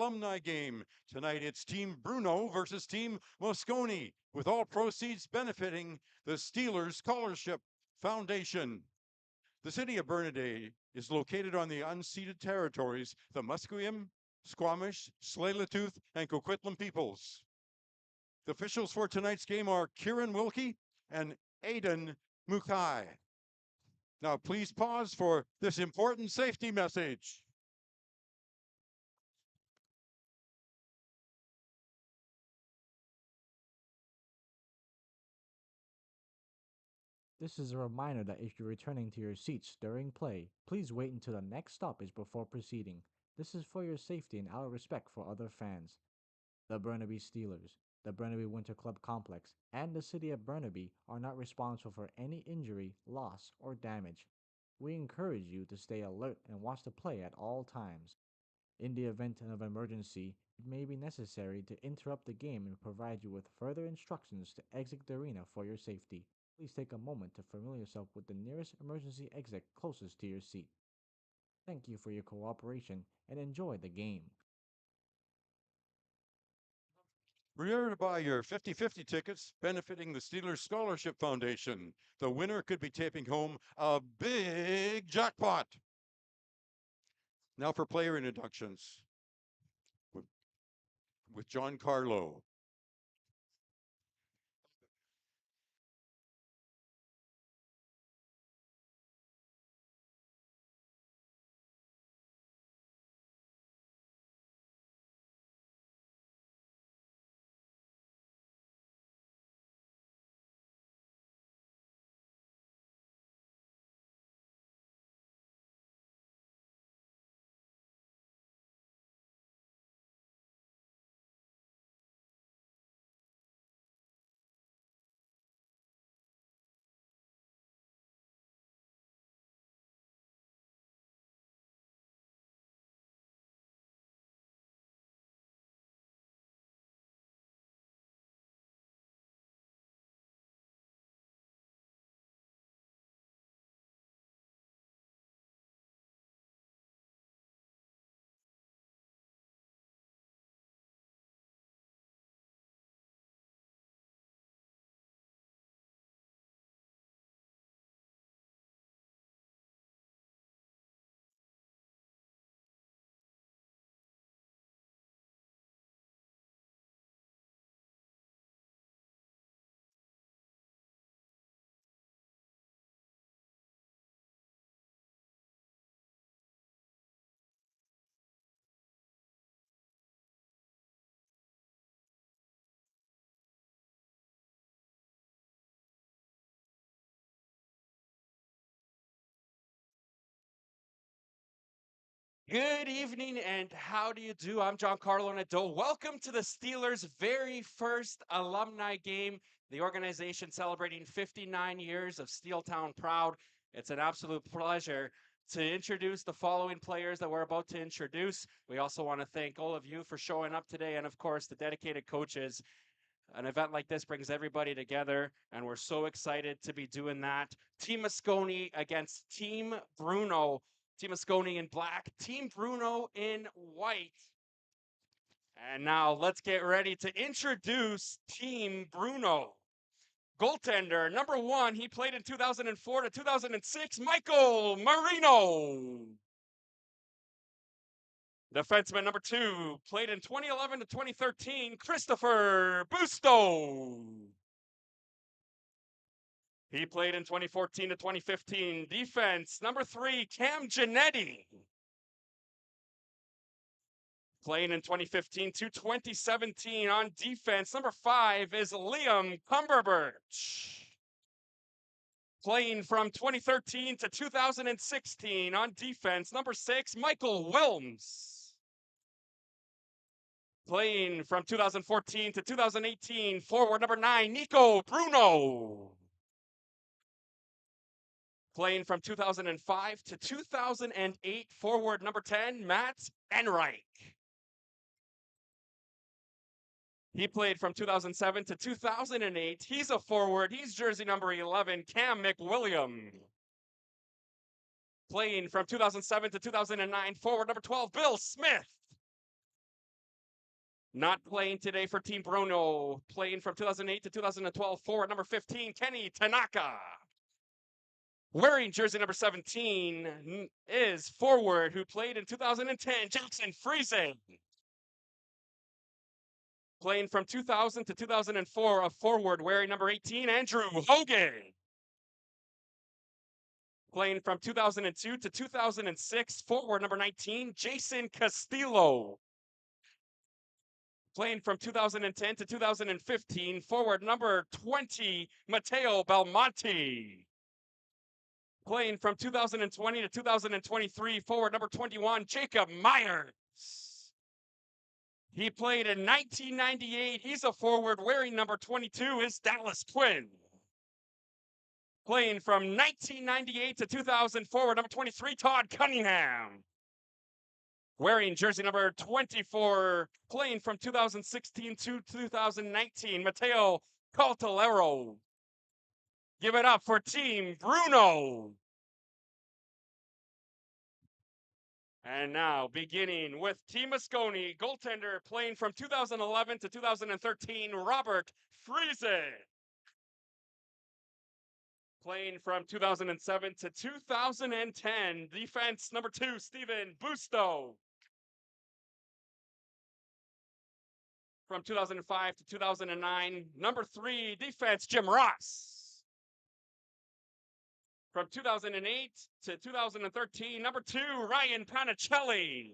Alumni game. Tonight it's Team Bruno versus Team Moscone, with all proceeds benefiting the Steelers Scholarship Foundation. The city of Burnaby is located on the unceded territories, the Musqueam, Squamish, Tsleil-Waututh, and Coquitlam peoples. The officials for tonight's game are Kieran Wilkie and Aidan Mukai. Now, please pause for this important safety message. This is a reminder that if you're returning to your seats during play, please wait until the next stoppage before proceeding. This is for your safety and out of respect for other fans. The Burnaby Steelers, the Burnaby Winter Club Complex, and the City of Burnaby are not responsible for any injury, loss, or damage. We encourage you to stay alert and watch the play at all times. In the event of an emergency, it may be necessary to interrupt the game and provide you with further instructions to exit the arena for your safety. Please take a moment to familiar yourself with the nearest emergency exit closest to your seat. Thank you for your cooperation and enjoy the game. Remember to buy your 50-50 tickets benefiting the Steelers Scholarship Foundation. The winner could be taking home a big jackpot. Now for player introductions with John Carlo. Good evening and how do you do? I'm John Carlo Nadeau. Welcome to the Steelers' very first alumni game. The organization celebrating 59 years of Steeltown Proud. It's an absolute pleasure to introduce the following players that we're about to introduce. We also want to thank all of you for showing up today and, of course, the dedicated coaches. An event like this brings everybody together, and we're so excited to be doing that. Team Moscone against Team Bruno. Team Moscone in black, Team Bruno in white. And now let's get ready to introduce Team Bruno. Goaltender, number 1, he played in 2004 to 2006, Michael Marino. Defenseman number 2, played in 2011 to 2013, Christopher Busto. He played in 2014 to 2015. Defense number 3, Cam Giannetti. Playing in 2015 to 2017 on defense. Number 5 is Liam Cumberbatch. Playing from 2013 to 2016 on defense. Number 6, Michael Wilms. Playing from 2014 to 2018, forward number 9, Nico Bruno. Playing from 2005 to 2008, forward number 10, Matt Enright. He played from 2007 to 2008. He's a forward. He's jersey number 11, Cam McWilliam. Playing from 2007 to 2009, forward number 12, Bill Smith. Not playing today for Team Bruno, playing from 2008 to 2012, forward number 15, Kenny Tanaka. Wearing jersey number 17 is forward who played in 2010, Jackson Friesen. Playing from 2000 to 2004, a forward wearing number 18, Andrew Hogan. Playing from 2002 to 2006, forward number 19, Jason Castillo. Playing from 2010 to 2015, forward number 20, Matteo Belmonte. Playing from 2020 to 2023, forward number 21, Jacob Myers. He played in 1998. He's a forward wearing number 22, is Dallas Quinn. Playing from 1998 to 2000, forward number 23, Todd Cunningham. Wearing jersey number 24, playing from 2016 to 2019, Matteo Caltalero. Give it up for Team Bruno. And now, beginning with Team Moscone, goaltender playing from 2011 to 2013, Robert Friesen. Playing from 2007 to 2010, defense number 2, Steven Busto. From 2005 to 2009, number 3, defense, Jim Ross. From 2008 to 2013, number 2, Ryan Panicelli.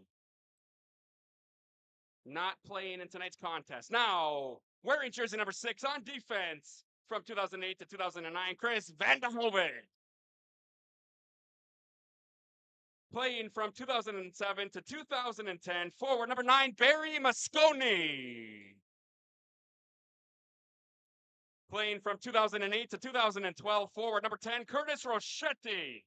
Not playing in tonight's contest. Now, wearing jersey number 6 on defense from 2008 to 2009, Chris Vanderhoven. Playing from 2007 to 2010, forward number 9, Barry Moscone. Playing from 2008 to 2012, forward number 10, Curtis Rochetti.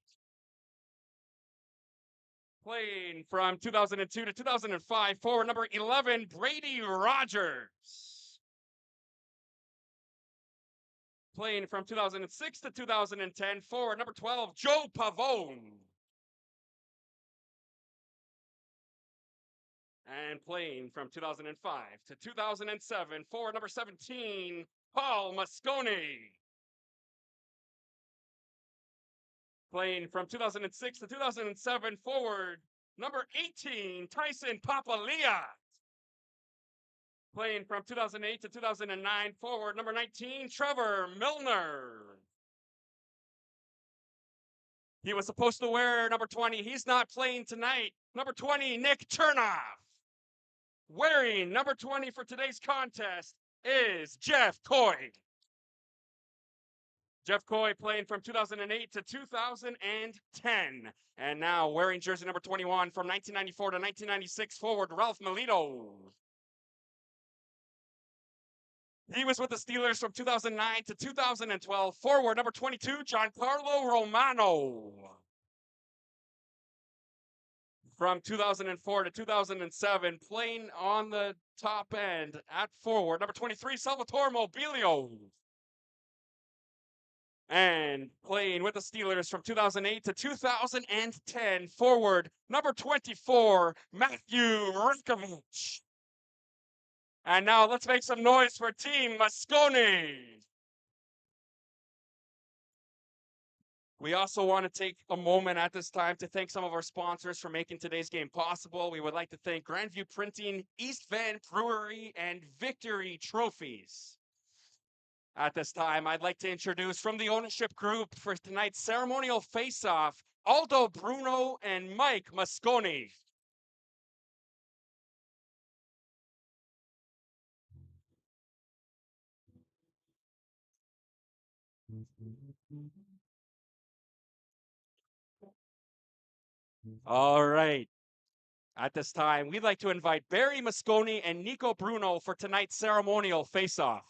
Playing from 2002 to 2005, forward number 11, Brady Rogers. Playing from 2006 to 2010, forward number 12, Joe Pavone. And playing from 2005 to 2007, forward number 17, Paul Moscone. Playing from 2006 to 2007, forward number 18, Tyson Papalia. Playing from 2008 to 2009, forward number 19, Trevor Milner. He was supposed to wear number 20. He's not playing tonight. Number 20, Nick Chernoff. Wearing number 20 for today's contest is Jeff Coy. Jeff Coy playing from 2008 to 2010. And now wearing jersey number 21 from 1994 to 1996, forward Ralph Melito. He was with the Steelers from 2009 to 2012, forward number 22, Giancarlo Romano. From 2004 to 2007, playing on the top end at forward, number 23, Salvatore Mobilio. And playing with the Steelers from 2008 to 2010, forward, number 24, Matthew Rinkovich. And now let's make some noise for Team Moscone. We also want to take a moment at this time to thank some of our sponsors for making today's game possible. We would like to thank Grandview Printing, East Van Brewery, and Victory Trophies. At this time, I'd like to introduce from the ownership group for tonight's ceremonial face-off, Aldo Bruno and Mike Moscone. All right. At this time, we'd like to invite Barry Moscone and Nico Bruno for tonight's ceremonial face-off.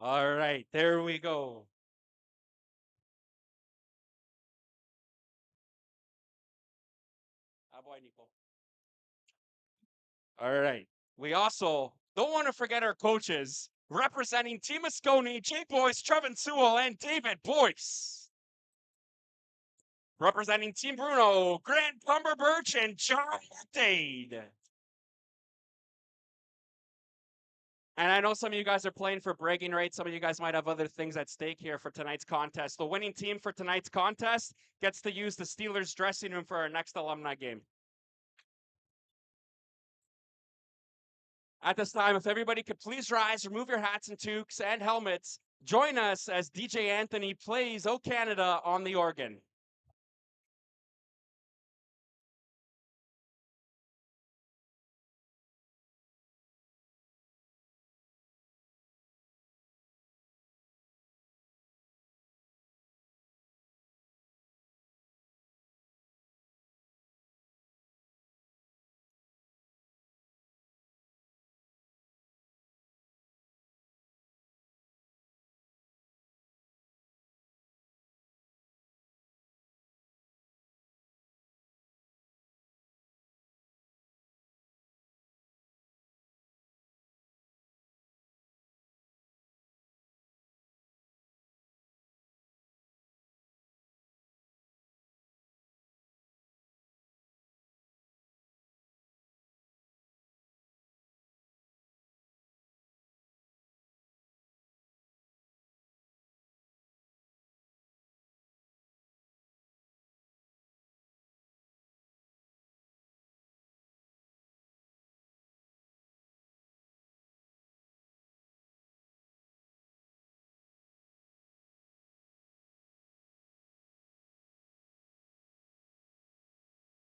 All right, there we go. Aboy, Nico. All right. We also don't want to forget our coaches. Representing Team Moscone, Jake Boyce, Trevin Sewell, and David Boyce. Representing Team Bruno, Grant Cumberbirch and John Dade. And I know some of you guys are playing for bragging rights. Some of you guys might have other things at stake here for tonight's contest. The winning team for tonight's contest gets to use the Steelers dressing room for our next alumni game. At this time, if everybody could please rise, remove your hats and toques and helmets, join us as DJ Anthony plays O Canada on the organ.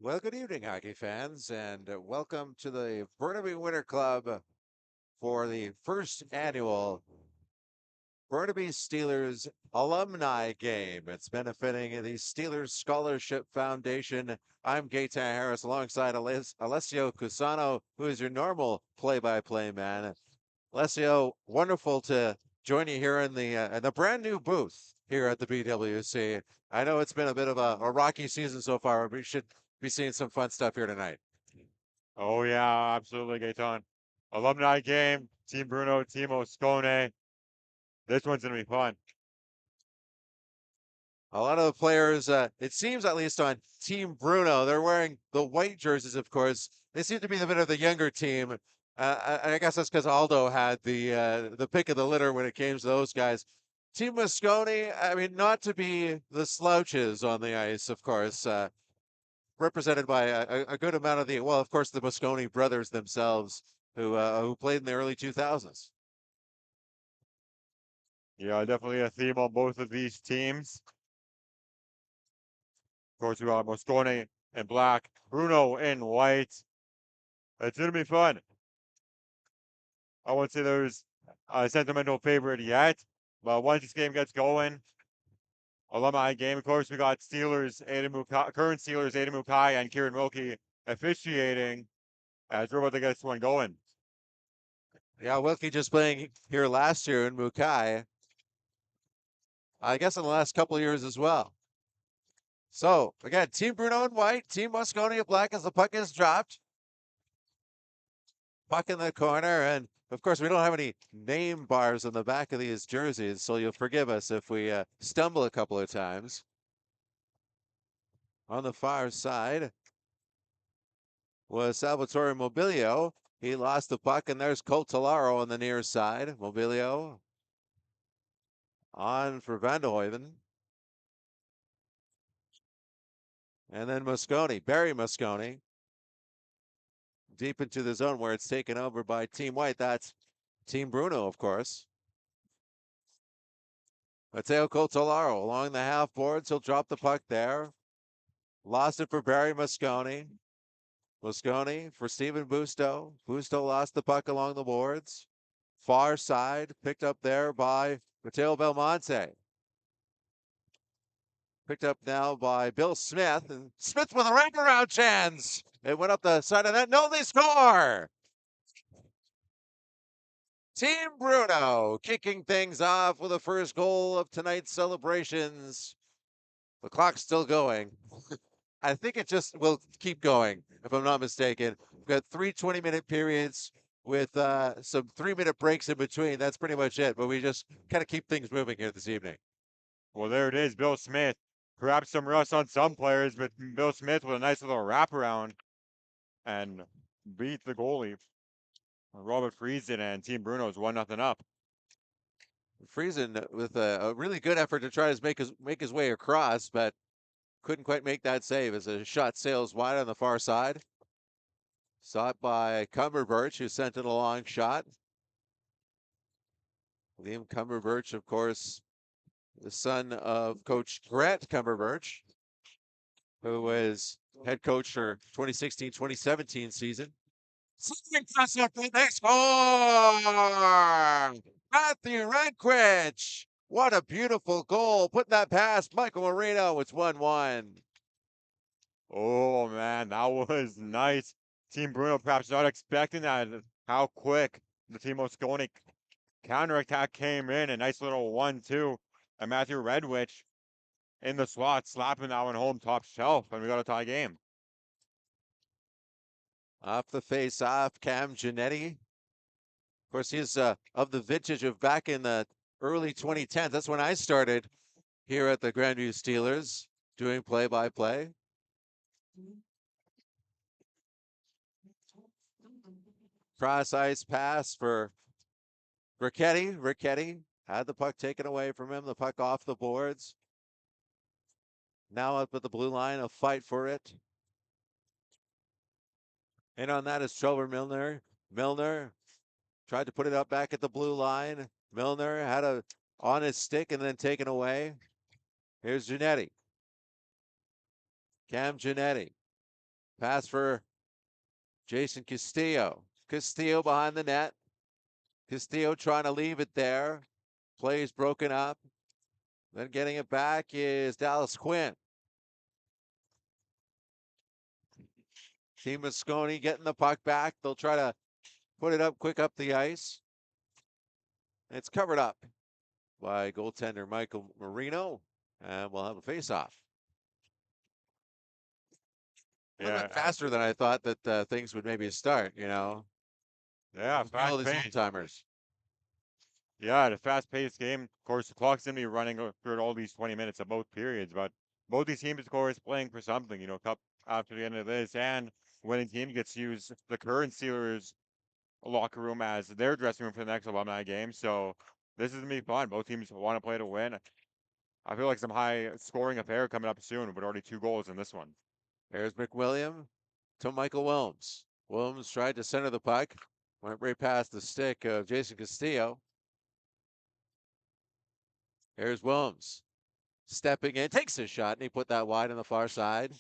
Well, good evening, hockey fans, and welcome to the Burnaby Winter Club for the first annual Burnaby Steelers alumni game. It's benefiting the Steelers Scholarship Foundation. I'm Gaetan Harris alongside Alessio Cusano, who is your normal play-by-play man. Alessio, wonderful to join you here in the brand new booth here at the BWC. I know it's been a bit of a rocky season so far. We should be seeing some fun stuff here tonight. Oh yeah, absolutely, Gaetan. Alumni game, Team Bruno, Team Moscone. This one's gonna be fun. A lot of the players, it seems at least on Team Bruno, they're wearing the white jerseys, of course. They seem to be a bit of the younger team. I guess that's because Aldo had the pick of the litter when it came to those guys. Team Moscone, I mean, not to be the slouches on the ice, of course, represented by a good amount of well, of course, the Moscone brothers themselves, who played in the early 2000s. Yeah, definitely a theme on both of these teams. Of course, we got Moscone in black, Bruno in white. It's gonna be fun. I won't say there's a sentimental favorite yet, but once this game gets going, alumni game. Of course, we got current Steelers Aiden Mukai and Kieran Wilkie officiating as we're about to get this one going. Yeah, Wilkie just playing here last year in Mukai. I guess in the last couple of years as well. So again, Team Bruno in white, Team Moscone in black as the puck is dropped. Puck in the corner, and of course we don't have any name bars on the back of these jerseys, so you'll forgive us if we stumble a couple of times. On the far side was Salvatore Mobilio. He lost the puck, and there's Colt Talaro on the near side. Mobilio on for Vanderhoeven. And then Moscone, Barry Moscone, deep into the zone where it's taken over by Team White. That's Team Bruno, of course. Mateo Coltolaro along the half boards. He'll drop the puck there. Lost it for Barry Moscone. Moscone for Steven Busto. Busto lost the puck along the boards. Far side, picked up there by Mateo Belmonte. Picked up now by Bill Smith. And Smith with a wraparound chance. It went up the side of that. No, they score! Team Bruno kicking things off with the first goal of tonight's celebrations. The clock's still going. I think it just will keep going, if I'm not mistaken. We've got 3 20-minute periods. with some 3-minute breaks in between. That's pretty much it. But we just kind of keep things moving here this evening. Well, there it is, Bill Smith. Perhaps some rust on some players, but Bill Smith with a nice little wraparound and beat the goalie. Robert Friesen and Team Bruno's 1-0 up. Friesen with a really good effort to try to make his way across, but couldn't quite make that save as a shot sails wide on the far side. Sought by Cumberbirch, who sent it a long shot. Liam Cumberbirch, of course, the son of Coach Grant Cumberbirch, who was head coach for 2016-2017 season. They score! Matthew Redquich! What a beautiful goal. Putting that past Michael Marino. It's 1-1. Oh man, that was nice. Team Bruno perhaps not expecting that. How quick the Team Moscone counterattack came in. A nice little 1-2. And Matthew Redwich in the slot, slapping that one home top shelf, and we got a tie game. Off the face-off, Cam Giannetti. Of course, he's of the vintage of back in the early 2010s. That's when I started here at the Grandview Steelers doing play-by-play. Cross ice pass for Ricchetти. Ricchetti had the puck taken away from him. The puck off the boards. Now up at the blue line, a fight for it. And on that is Trevor Milner. Milner tried to put it up back at the blue line. Milner had a on his stick and then taken away. Here's Giannetti. Cam Giannetti. Pass for Jason Castillo. Castillo behind the net. Castillo trying to leave it there. Play is broken up. Then getting it back is Dallas Quinn. Team Moscone getting the puck back. They'll try to put it up quick up the ice. It's covered up by goaltender Michael Marino. And we'll have a face-off. A little bit faster than I thought that things would maybe start, you know. Yeah, All these fast-paced. old-timers. Yeah, the fast-paced game. Of course, the clock's gonna be running through all these 20 minutes of both periods, but both these teams, of course, playing for something. You know, cup after the end of this, and winning team gets to use the current Steelers locker room as their dressing room for the next alumni game. So this is gonna be fun. Both teams want to play to win. I feel like some high-scoring affair coming up soon, but already 2 goals in this one. There's McWilliam to Michael Wilms. Wilms tried to center the puck. Went right past the stick of Jason Castillo. Here's Wilms. Stepping in, takes a shot, and he put that wide on the far side.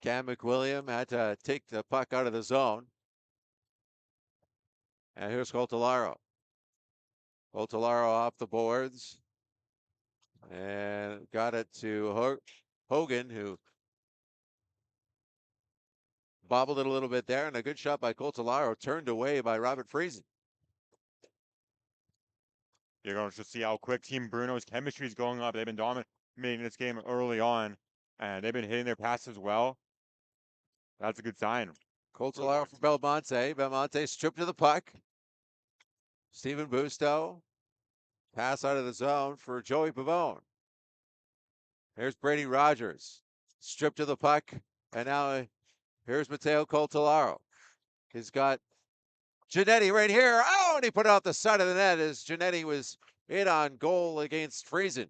Cam McWilliam had to take the puck out of the zone. And here's Coltolaro. Coltolaro off the boards. And got it to Hogan, who bobbled it a little bit there. And a good shot by Coltolaro, turned away by Robert Friesen. You're going to see how quick Team Bruno's chemistry is going up. They've been dominating this game early on, and they've been hitting their passes well. That's a good sign. Coltolaro from Belmonte. Belmonte stripped to the puck. Steven Busto. Pass out of the zone for Joey Pavone. Here's Brady Rogers. Stripped to the puck. And now here's Mateo Coltolaro. He's got Giannetti right here. Oh, and he put it off the side of the net as Giannetti was in on goal against Friesen.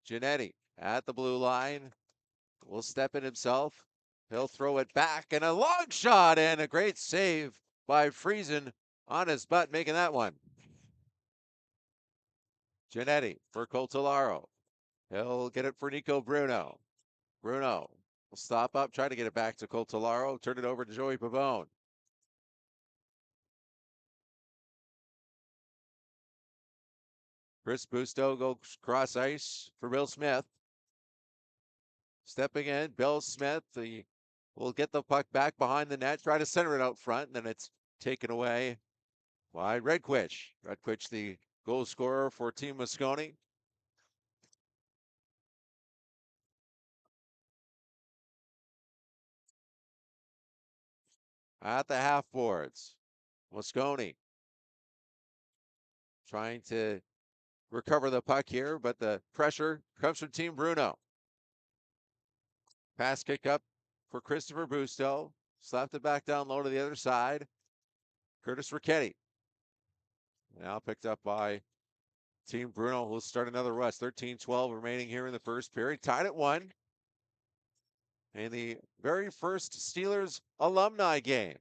Giannetti at the blue line. Will step in himself. He'll throw it back and a long shot and a great save by Friesen on his butt, making that one. Giannetti for Coltolaro. He'll get it for Nico Bruno. Bruno will stop up, try to get it back to Coltolaro, turn it over to Joey Pavone. Chris Busto goes cross ice for Bill Smith. Stepping in, Bill Smith will get the puck back behind the net, try to center it out front, and then it's taken away by Redquich. Redquich, the goal scorer for Team Moscone. at the half boards. Mosconi trying to recover the puck here, but the pressure comes from Team Bruno. Pass kick up for Christopher Busto. Slapped it back down low to the other side. Curtis Ricchetti. Now picked up by Team Bruno, who'll start another rush. 13-12 remaining here in the first period. Tied at 1. In the very first Steelers alumni game.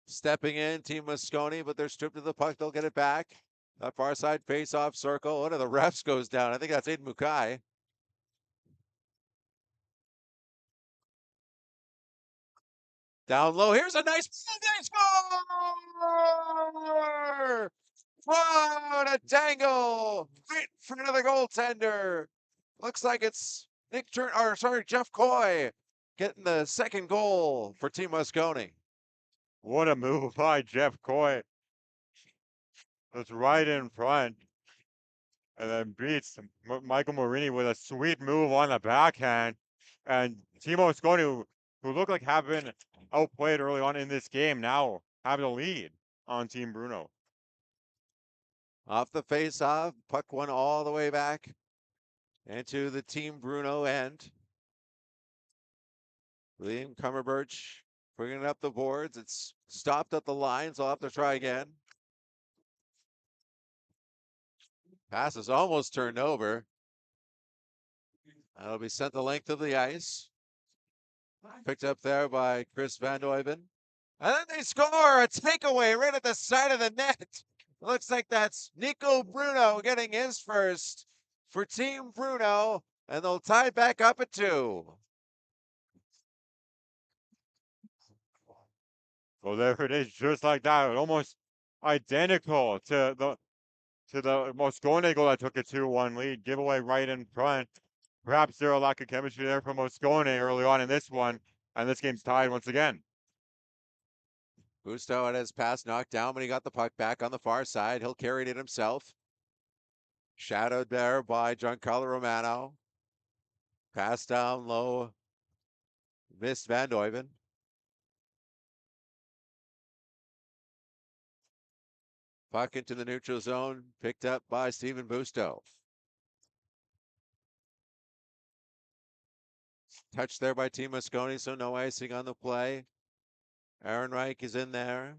Stepping in, Team Mosconi, but they're stripped of the puck. They'll get it back. That far side face-off circle. One of the refs goes down. I think that's Aiden Mukai. Down low. Here's a nice they score! What a dangle! Right in front of the goaltender. Looks like it's Jeff Coy getting the second goal for Team Mosconi. What a move by Jeff Coy. That's right in front. And then beats Michael Marini with a sweet move on the backhand. And Timo Mosconi, who looked like have been outplayed early on in this game, now have the lead on Team Bruno. Off the face-off, puck went all the way back into the Team Bruno end. Liam Kummerbirch bringing it up the boards. It's stopped at the line, so I'll have to try again. Pass is almost turned over. That'll be sent the length of the ice. Picked up there by Chris Van Duyven. And then they score a takeaway right at the side of the net. Looks like that's Nico Bruno getting his first for Team Bruno, and they'll tie back up at 2. So there it is, just like that, almost identical to the Mosconi goal that took a 2-1 lead. Giveaway right in front. Perhaps there a lack of chemistry there from Mosconi early on in this one, and this game's tied once again. Busto had his pass knocked down, but he got the puck back on the far side. He'll carry it himself. Shadowed there by Giancarlo Romano. Pass down low. Missed Van Duyven. Puck into the neutral zone. Picked up by Steven Busto. Touched there by Team Mosconi, so no icing on the play. Aaron Reich is in there.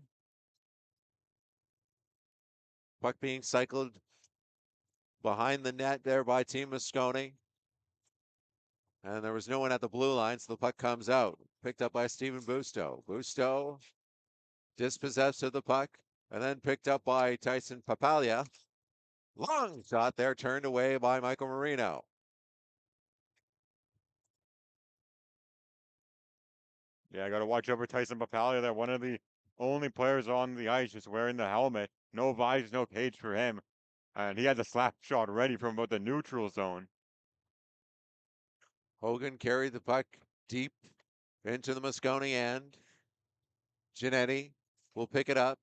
Puck being cycled behind the net there by Team Mosconi. And there was no one at the blue line, so the puck comes out. Picked up by Steven Busto. Busto dispossessed of the puck, and then picked up by Tyson Papalia. Long shot there, turned away by Michael Marino. Yeah, I got to watch over Tyson Papalia there. One of the only players on the ice just wearing the helmet. No visor, no cage for him. And he had the slap shot ready from about the neutral zone. Hogan carried the puck deep into the Mosconi end. Giannetti will pick it up.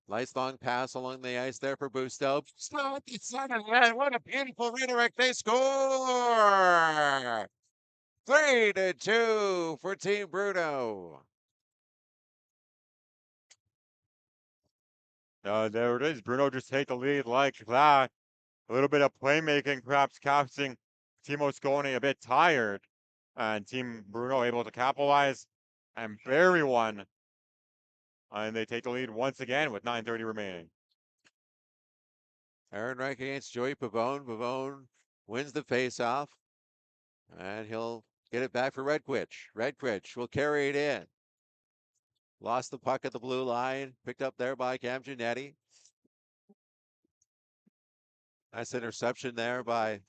Nice long pass along the ice there for Busto. Busto at the center net. What a beautiful redirect. They score! 3-2 for Team Bruno. There it is. Bruno just take the lead like that. A little bit of playmaking, perhaps catching Team Mosconi a bit tired. And Team Bruno able to capitalize and bury one. And they take the lead once again with 9:30 remaining. Aaron Reich against Joey Pavone. Pavone wins the faceoff. And he'll get it back for Redquich. Redquich will carry it in. Lost the puck at the blue line. Picked up there by Cam Giannetti. Nice interception there by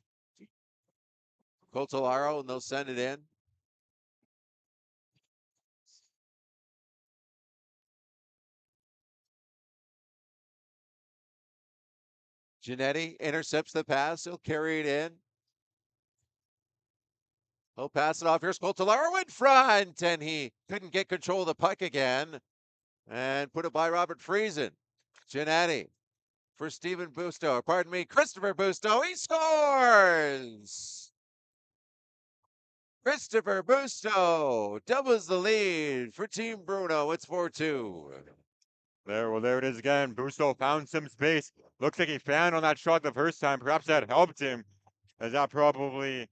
Coltolaro, and they'll send it in. Giannetti intercepts the pass. He'll carry it in. He'll pass it off. Here's Coltolaro in front, and he couldn't get control of the puck again. And put it by Robert Friesen. Giannetti for Steven Busto. Pardon me, Christopher Busto. He scores! Christopher Busto doubles the lead for Team Bruno. It's 4-2. There it is again. Busto found some space. Looks like he found on that shot the first time. Perhaps that helped him, as that probably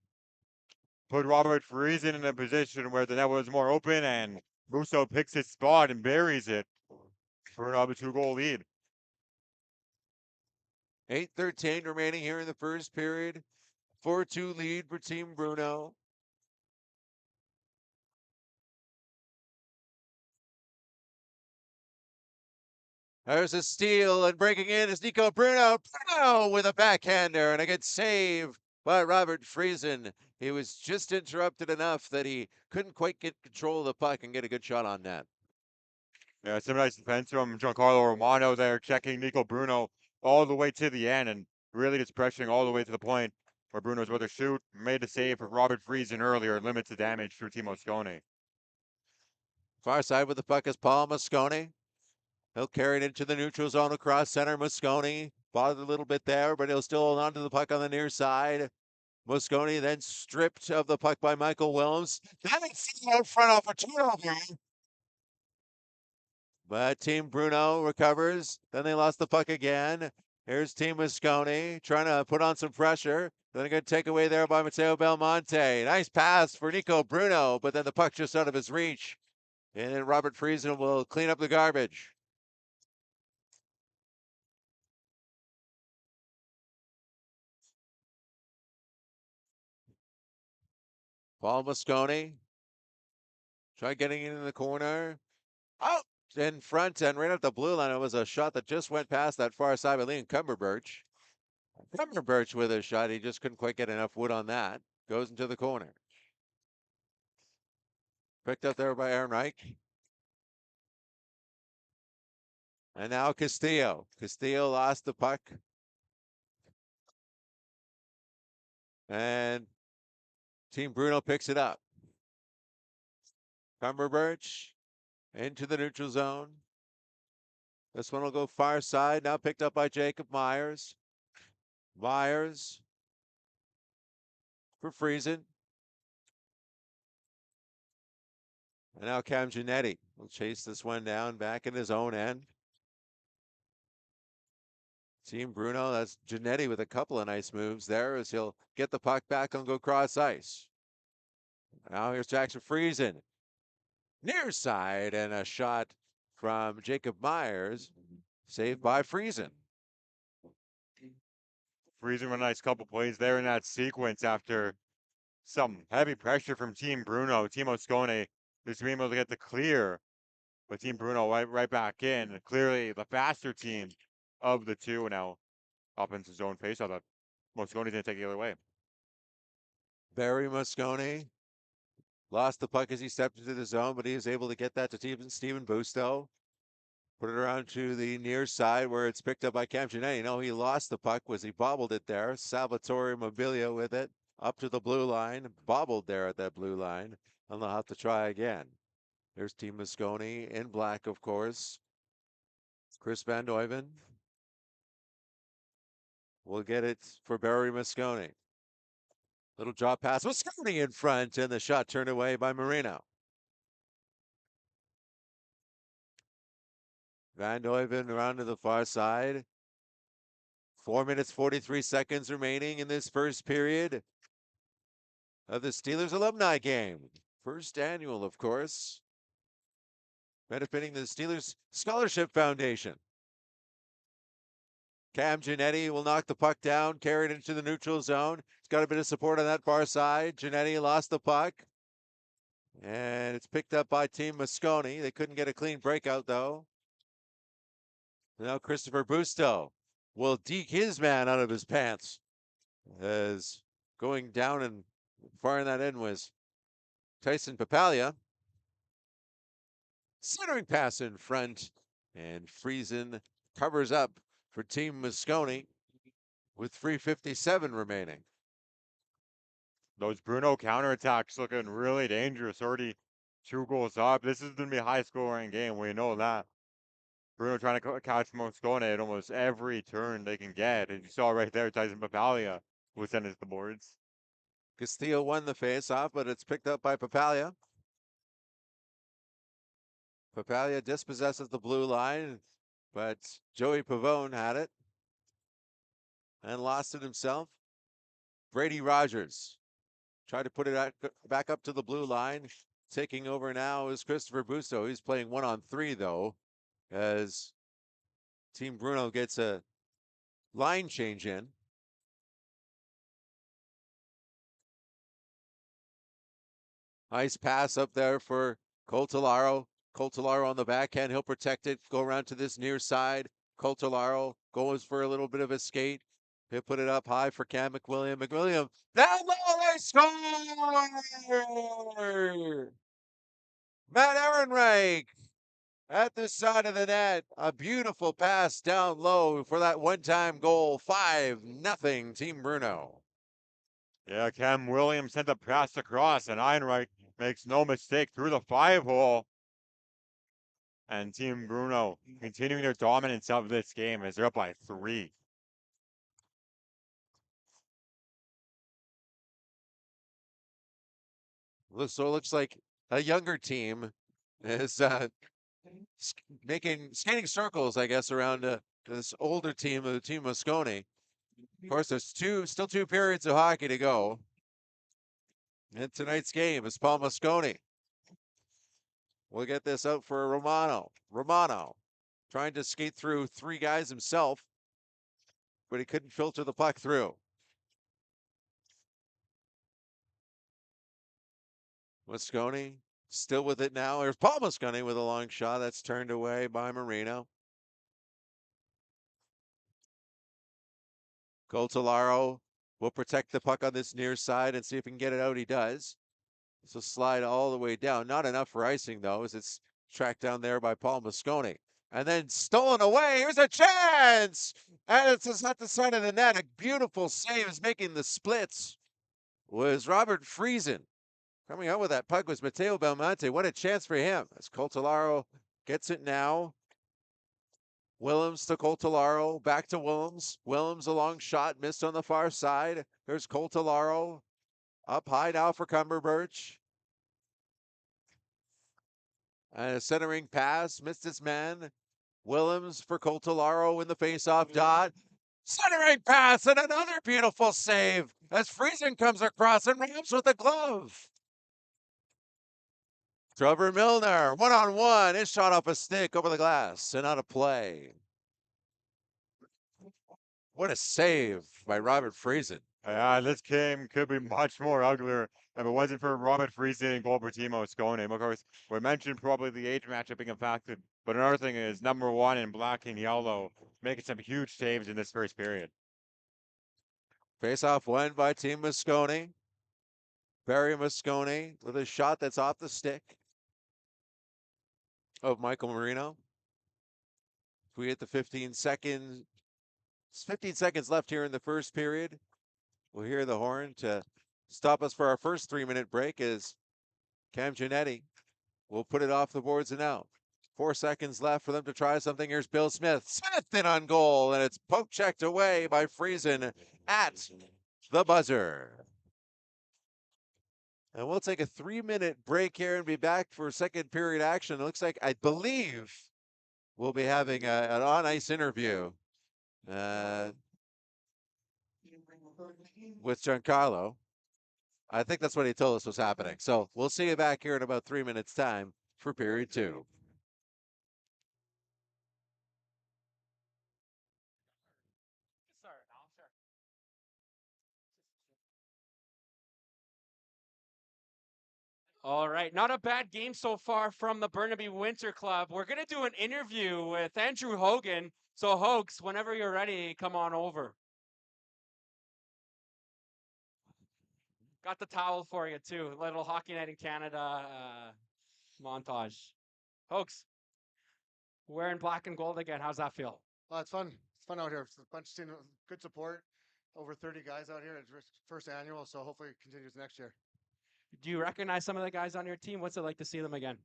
put Robert Friesen in a position where the net was more open, and Busto picks his spot and buries it for another 2-goal lead. 8:13 remaining here in the first period. 4-2 lead for Team Bruno. There's a steal, and breaking in is Nico Bruno. Bruno with a backhander and a good save by Robert Friesen. He was just interrupted enough that he couldn't quite get control of the puck and get a good shot on net. Yeah, some nice defense from Giancarlo Romano there, checking Nico Bruno all the way to the end and really just pressuring all the way to the point where Bruno's about to shoot. Made a save for Robert Friesen earlier, limits the damage through Timo Scone. Far side with the puck is Paul Moscone. He'll carry it into the neutral zone across center. Moscone bothered a little bit there, but he'll still hold on to the puck on the near side. Moscone then stripped of the puck by Michael Williams. Then it's out front off a turnover. But Team Bruno recovers. Then they lost the puck again. Here's Team Moscone trying to put on some pressure. Then a good takeaway there by Matteo Belmonte. Nice pass for Nico Bruno, but then the puck just out of his reach. And then Robert Friesen will clean up the garbage. Paul Moscone. Try getting in the corner. Out in front and right at the blue line. It was a shot that just went past that far side by Liam Cumberbatch. Cumberbatch with a shot. He just couldn't quite get enough wood on that. Goes into the corner. Picked up there by Aaron Reich. And now Castillo. Castillo lost the puck. And Team Bruno picks it up. Cumberbatch into the neutral zone. This one will go far side. Now picked up by Jacob Myers. Myers for Friesen. And now Cam Giannetti will chase this one down back in his own end. Team Bruno, that's Giannetti with a couple of nice moves there as he'll get the puck back and go cross ice. Now here's Jackson Friesen. Near side and a shot from Jacob Myers. Saved by Friesen. Friesen with a nice couple plays there in that sequence after some heavy pressure from Team Bruno. Timo Scone just being able to get the clear, but Team Bruno right back in. Clearly the faster team of the two now up into zone face. I thought Moscone didn't take the other way. Barry Moscone lost the puck as he stepped into the zone, but he is able to get that to Steven Busto. Put it around to the near side where it's picked up by Cam Giannetti. No, he lost the puck. Was he bobbled it there? Salvatore Mobilia with it up to the blue line. Bobbled there at that blue line. And they'll have to try again. There's Team Moscone in black, of course. Chris Van Duyven will get it for Barry Moscone. Little drop pass. Moscone in front, and the shot turned away by Marino. Van Duyven around to the far side. 4 minutes, 43 seconds remaining in this first period of the Steelers alumni game. First annual, of course. Benefiting the Steelers Scholarship Foundation. Cam Giannetti will knock the puck down, carry it into the neutral zone. He's got a bit of support on that far side. Giannetti lost the puck. And it's picked up by Team Moscone. They couldn't get a clean breakout, though. Now Christopher Busto will deke his man out of his pants. As going down and firing that in was Tyson Papalia. Centering pass in front. And Friesen covers up for Team Moscone with 3:57 remaining. Those Bruno counterattacks looking really dangerous. Already 2 goals up. This is going to be a high scoring game. We know that. Bruno trying to catch Moscone at almost every turn they can get. And you saw right there, Tyson Papalia was sending to the boards. Castillo won the face-off, but it's picked up by Papalia. Papalia dispossesses the blue line, but Joey Pavone had it and lost it himself. Brady Rogers tried to put it back up to the blue line. Taking over now is Christopher Busto. He's playing 1-on-3 though, as Team Bruno gets a line change in. Nice pass up there for Coltolaro. Coltolaro on the backhand. He'll protect it. Go around to this near side. Coltolaro goes for a little bit of a skate. He'll put it up high for Cam McWilliam. McWilliam, down low, they score! Matt Ehrenreich at the side of the net. A beautiful pass down low for that one-time goal. 5-0 Team Bruno. Yeah, Cam Williams sent the pass across, and Einreich makes no mistake through the 5-hole. And Team Bruno continuing their dominance of this game as they're up by 3. So it looks like a younger team is skating circles, I guess, around this older team, the team Moscone. Of course, there's still 2 periods of hockey to go. And tonight's game is Paul Moscone. We'll get this out for Romano. Romano trying to skate through 3 guys himself, but he couldn't filter the puck through. Moscone still with it now. There's Paul Moscone with a long shot that's turned away by Marino. Coltolaro will protect the puck on this near side and see if he can get it out. He does. This will slide all the way down. Not enough for icing, though, as it's tracked down there by Paul Moscone. And then stolen away. Here's a chance! And it's at the side of the net. A beautiful save is making the splits. Was Robert Friesen. Coming out with that puck was Mateo Belmonte. What a chance for him. As Coltolaro gets it now. Willems to Coltolaro. Back to Willems. Willems a long shot. Missed on the far side. There's Coltolaro. Up high now for Cumberbirch. And a centering pass. Missed his man. Willems for Coltolaro in the faceoff dot. Centering pass and another beautiful save as Friesen comes across and rams with the glove. Trevor Milner, 1-on-1. His shot off a stick over the glass and out of play. What a save by Robert Friesen. Yeah, this game could be much more uglier if it wasn't for Robert Friesen and Golbertimo Scone. Of course, we mentioned probably the age matchup being a factor, but another thing is number 1 in black and yellow making some huge saves in this first period. Face-off won by Team Moscone. Barry Moscone with a shot that's off the stick of Michael Marino. If we hit the 15 seconds left here in the first period. We'll hear the horn to stop us for our first 3-minute break as Cam Giannetti will put it off the boards and out. 4 seconds left for them to try something. Here's Bill Smith. Smith in on goal, and it's poke checked away by Friesen at the buzzer. And we'll take a 3-minute break here and be back for second period action. It looks like, I believe, we'll be having an on-ice interview with Giancarlo. I think that's what he told us was happening. So we'll see you back here in about 3 minutes' time for period 2. All right, not a bad game so far from the Burnaby Winter Club. We're going to do an interview with Andrew Hogan. So, Hogs, whenever you're ready, come on over. Got the towel for you, too. Little Hockey Night in Canada montage. Hogs, wearing black and gold again. How's that feel? Oh, it's fun. It's fun out here. It's a bunch of team, good support. Over 30 guys out here. It's first annual, so hopefully it continues next year. Do you recognize some of the guys on your team? What's it like to see them again?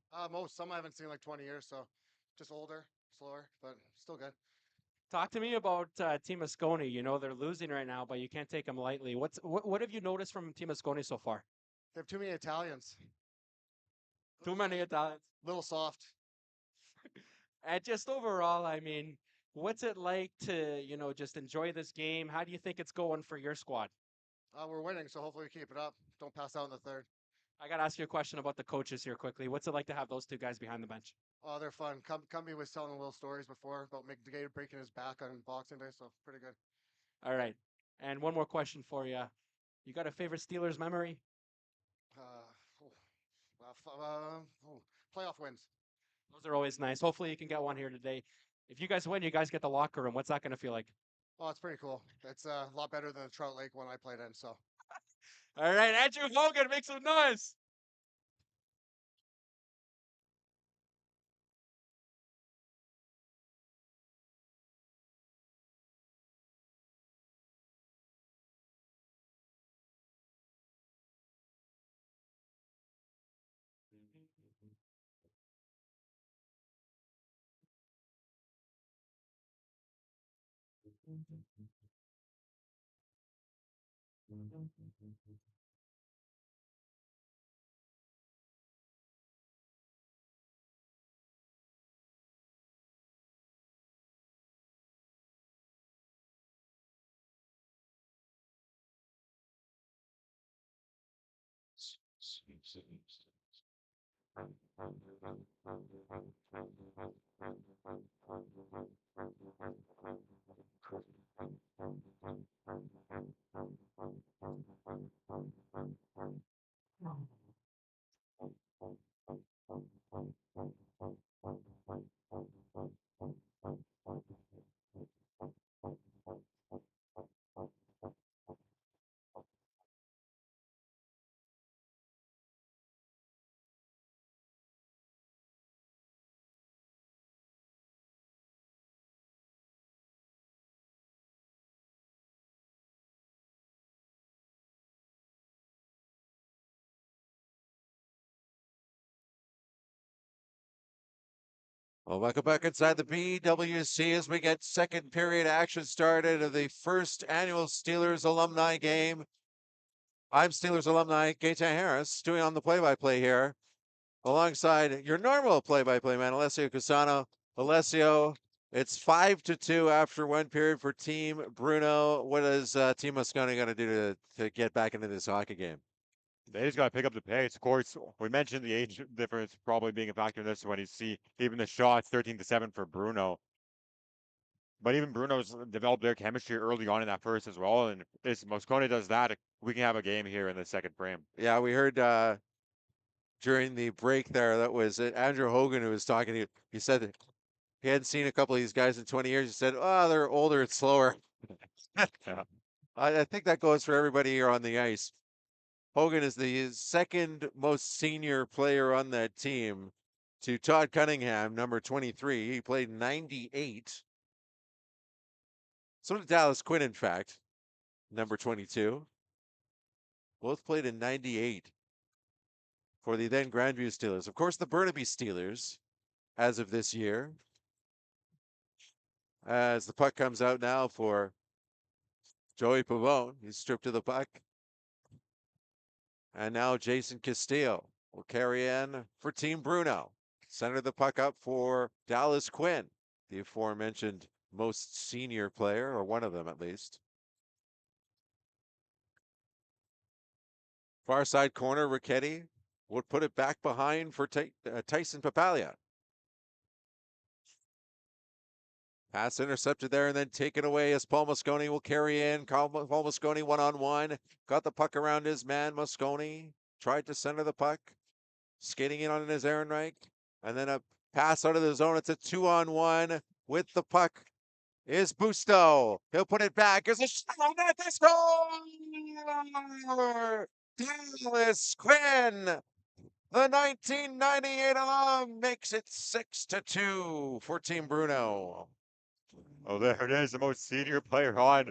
Some I haven't seen in like 20 years, so just older, slower, but still good. Talk to me about Team Moscone. You know they're losing right now, but you can't take them lightly. What have you noticed from Team Moscone so far? They have too many Italians. Too many Italians. Little soft. And just overall, I mean, what's it like to just enjoy this game? How do you think it's going for your squad? We're winning, so hopefully we keep it up. Don't pass out in the third. I got to ask you a question about the coaches here quickly. What's it like to have those two guys behind the bench? Oh, they're fun. Cumbie was telling little stories before about McDade breaking his back on Boxing Day, so pretty good. All right. And one more question for you. You got a favorite Steelers memory? Playoff wins. Those are always nice. Hopefully you can get one here today. If you guys win, you guys get the locker room. What's that going to feel like? Oh, it's pretty cool. It's a lot better than the Trout Lake one I played in. So All right, Andrew Hogan, make some noise. Well, welcome back inside the BWC as we get second period action started of the first annual Steelers alumni game. I'm Steelers alumni Gaetan Harris, doing on the play-by-play here, alongside your normal play-by-play man, Alessio Cusano. Alessio, it's 5-2 after one period for Team Bruno. What is Team Moscone going to do to get back into this hockey game? They just got to pick up the pace. Of course, we mentioned the age difference probably being a factor in this when you see even the shots 13-7 for Bruno. But even Bruno's developed their chemistry early on in that first as well. And if Moscone does that, we can have a game here in the second frame. Yeah, we heard during the break there, that was Andrew Hogan who was talking to you. He said that he hadn't seen a couple of these guys in 20 years. He said, oh, they're older and slower. Yeah. I think that goes for everybody here on the ice. Hogan is the second most senior player on that team to Todd Cunningham, number 23. He played 98. So did Dallas Quinn, in fact, number 22. Both played in 98 for the then Grandview Steelers. Of course, the Burnaby Steelers, as of this year. As the puck comes out now for Joey Pavone. He's stripped of the puck. And now Jason Castillo will carry in for Team Bruno. Center the puck up for Dallas Quinn, the aforementioned most senior player, or one of them at least. Far side corner, Ricchetti would put it back behind for Tyson Papalia. Pass intercepted there and then taken away as Paul Moscone will carry in. Paul Moscone one-on-one. Got the puck around his man, Moscone. Tried to center the puck. Skating in on his Ehrenreich. And then a pass out of the zone. It's a 2-on-1 with the puck is Busto. He'll put it back. There's a shot on net. They score! Dallas Quinn, the 1998 alum, makes it 6-2 for Team Bruno. Oh, there it is, the most senior player on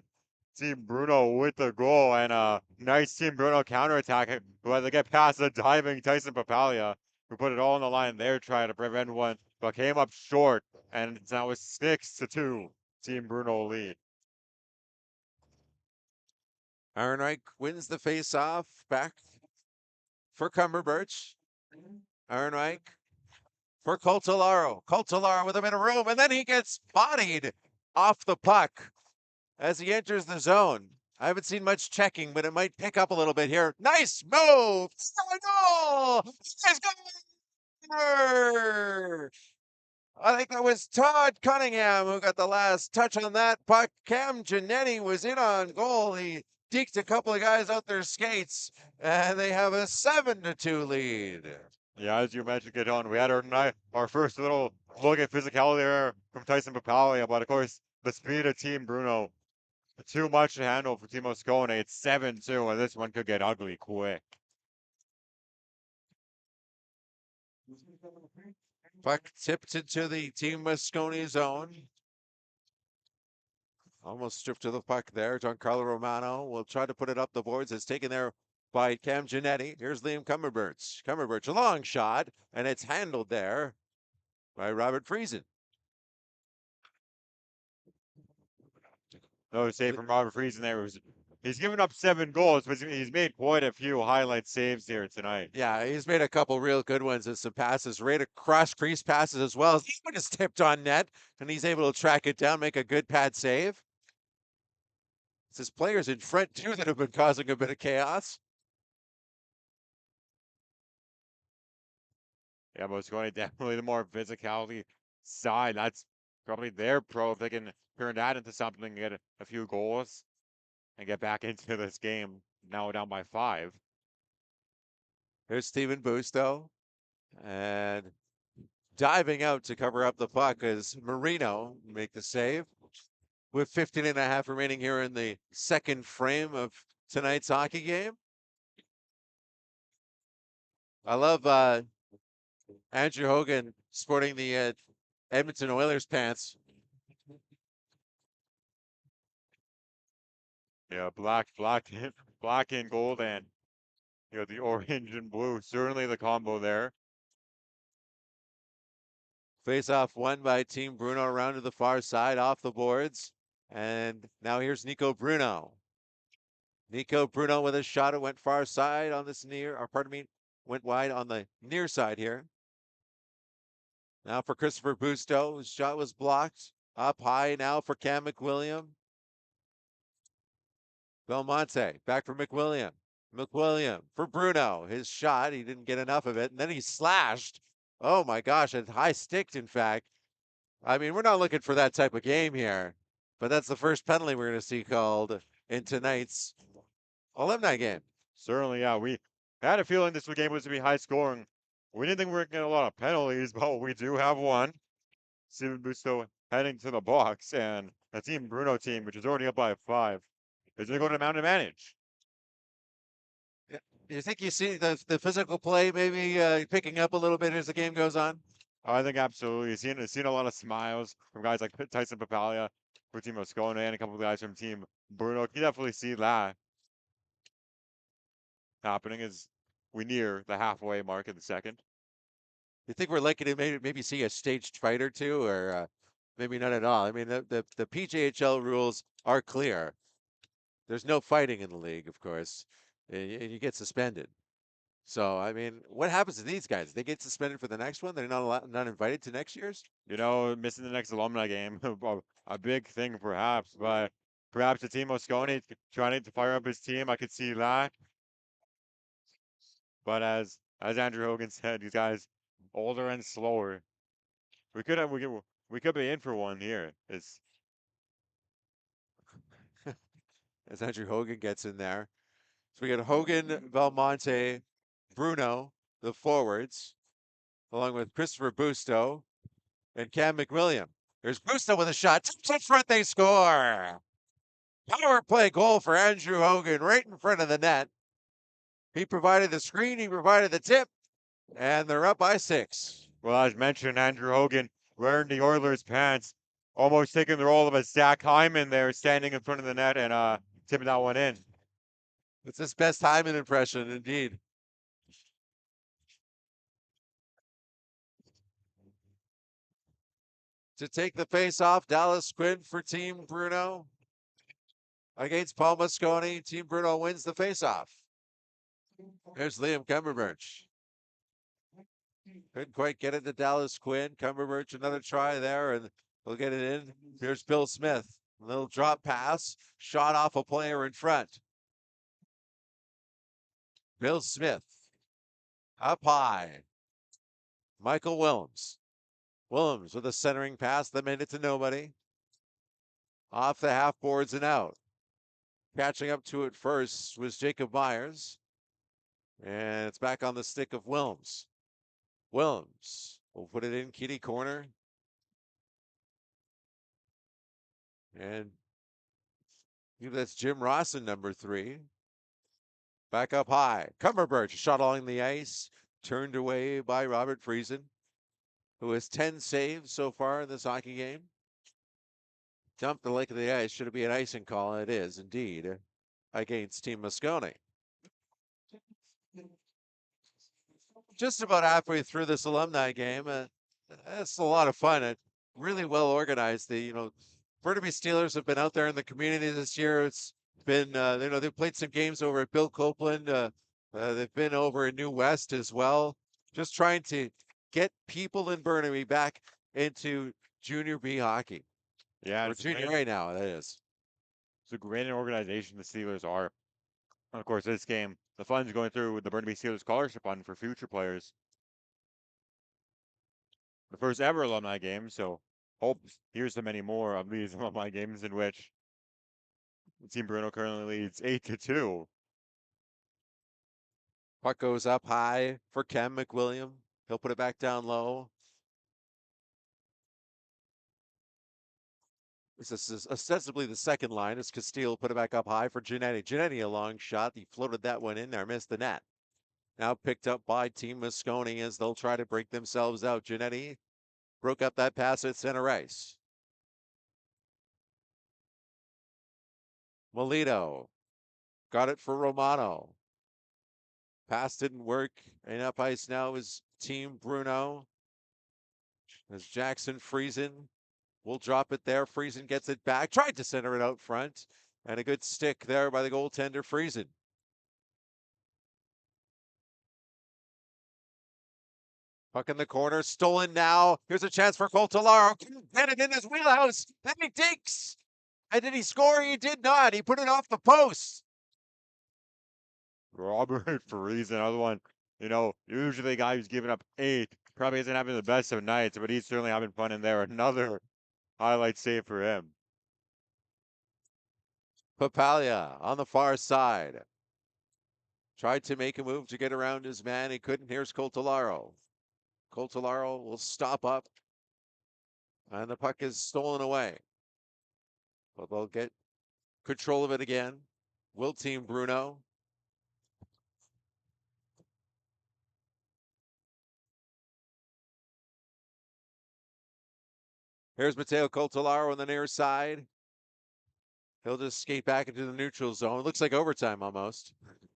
Team Bruno with the goal and a nice Team Bruno counterattack who had to get past the diving Tyson Papalia, who put it all on the line there trying to prevent one, but came up short, and now it's 6-2. Team Bruno lead. Ehrenreich wins the face-off. Back for Cumberbirch. Ehrenreich for Coltolaro. Coltolaro with a bit of room, and then he gets bodied off the puck as he enters the zone. I haven't seen much checking, but it might pick up a little bit here. Nice move! Goal! He's got I think that was Todd Cunningham who got the last touch on that puck. Cam Giannetti was in on goal. He deked a couple of guys out their skates, and they have a 7-2 lead. Yeah, as you mentioned, get on. We had our first little look at physicality there from Tyson Papalia, but of course, the speed of Team Bruno, too much to handle for Team Moscone. It's 7-2, and this one could get ugly quick. Puck tipped into the Team Moscone zone. Almost stripped to the puck there. Giancarlo Romano will try to put it up the boards. It's taken there by Cam Giannetti. Here's Liam Cumberbirch. Cumberbirch, a long shot, and it's handled there by Robert Friesen. No save from Robert Friesen there. He's given up 7 goals, but he's made quite a few highlight saves here tonight. Yeah, he's made a couple real good ones and some passes, right across crease passes as well. This one is tipped on net, and he's able to track it down, make a good pad save. It's his players in front, too, that have been causing a bit of chaos. Yeah, Moscone definitely the more physicality side. That's probably their pro if they can turn that into something and get a few goals and get back into this game. Now down by 5. Here's Steven Busto, and diving out to cover up the puck is Marino make the save. With 15 and a half remaining here in the second frame of tonight's hockey game. I love Andrew Hogan sporting the Edmonton Oilers pants. Yeah, black and gold, and the orange and blue. Certainly the combo there. Face off won by Team Bruno around to the far side off the boards. And now here's Nico Bruno. Nico Bruno with a shot. It went far side on this went wide on the near side here. Now for Christopher Busto, his shot was blocked. Up high now for Cam McWilliam. Belmonte, back for McWilliam. McWilliam for Bruno. His shot, he didn't get enough of it. And then he slashed. Oh my gosh, a high stick, in fact. I mean, we're not looking for that type of game here. But that's the first penalty we're going to see called in tonight's Alumni game. Certainly, yeah. We had a feeling this game was to be high scoring. We didn't think we were going to get a lot of penalties, but we do have one. Steven Busto heading to the box, and a Team Bruno team, which is already up by 5, is going to go to mound advantage. You think you see the physical play maybe picking up a little bit as the game goes on? I think absolutely. Seen a lot of smiles from guys like Tyson Papalia for Team Moscone and a couple of guys from Team Bruno. You can definitely see that happening as we near the halfway mark of the second. You think we're likely to maybe see a staged fight or two, or maybe not at all? I mean, the PJHL rules are clear. There's no fighting in the league, of course, and you get suspended. So, I mean, what happens to these guys? They get suspended for the next one? They're not invited to next year's? Missing the next alumni game, a big thing perhaps, but perhaps the Team Moscone trying to fire up his team. I could see that. But as Andrew Hogan said, these guys older and slower. We could be in for one here. It's As Andrew Hogan gets in there. So we got Hogan, Belmonte, Bruno, the forwards, along with Christopher Busto and Cam McWilliam. There's Busto with a shot. Touch front, they score. Power play goal for Andrew Hogan right in front of the net. He provided the screen, he provided the tip, and they're up by 6. Well, as mentioned, Andrew Hogan wearing the Oilers pants, almost taking the role of a Zach Hyman there, standing in front of the net and tipping that one in. It's his best Hyman impression, indeed. To take the face off, Dallas Quinn for Team Bruno. Against Paul Mosconi, Team Bruno wins the face-off. There's Liam Cumberbatch. Couldn't quite get it to Dallas Quinn. Cumberbatch, another try there, and they'll get it in. Here's Bill Smith. A little drop pass, shot off a player in front. Bill Smith. Up high. Michael Willems. Willems with a centering pass that made it to nobody. Off the half boards and out. Catching up to it first was Jacob Myers. And it's back on the stick of Willems. Willems will put it in kitty corner. And I think that's Jim Rawson, number 3. Back up high. Cumberbatch shot along the ice. Turned away by Robert Friesen, who has 10 saves so far in this hockey game. Dumped the lake of the ice. Should it be an icing call? It is indeed against Team Mosconi. Just about halfway through this alumni game. It's a lot of fun. Really well organized. The Burnaby Steelers have been out there in the community this year. It's been they've played some games over at Bill Copeland. They've been over in New West as well. Just trying to get people in Burnaby back into junior B hockey. Yeah, Or it's junior great. A now, that is. It's a great organization the Steelers are. And of course, this game, the funds going through with the Burnaby Steelers Scholarship Fund for future players. The first ever alumni game, so hope here's to many more of these alumni games in which Team Bruno currently leads 8-2. Puck goes up high for Ken McWilliam. He'll put it back down low. This is ostensibly the second line as Castile put it back up high for Giannetti. Giannetti, a long shot. He floated that one in there, missed the net. Now picked up by Team Mosconi as they'll try to break themselves out. Giannetti broke up that pass at center ice. Melito got it for Romano. Pass didn't work. And up ice now is Team Bruno. As Jackson Friesen will drop it there. Friesen gets it back. Tried to center it out front. And a good stick there by the goaltender, Friesen. Puck in the corner, stolen now. Here's a chance for Coltolaro. Get it in his wheelhouse. Then he dinks. And did he score? He did not. He put it off the post. Robert Friesen, another one. Usually a guy who's giving up 8 probably isn't having the best of nights, but he's certainly having fun in there. Another highlight save for him. Papalia on the far side. Tried to make a move to get around his man. He couldn't. Here's Coltolaro. Coltolaro will stop up. And the puck is stolen away. But they'll get control of it again. Will Team Bruno. Here's Mateo Coltolaro on the near side. He'll just skate back into the neutral zone. Looks like overtime almost.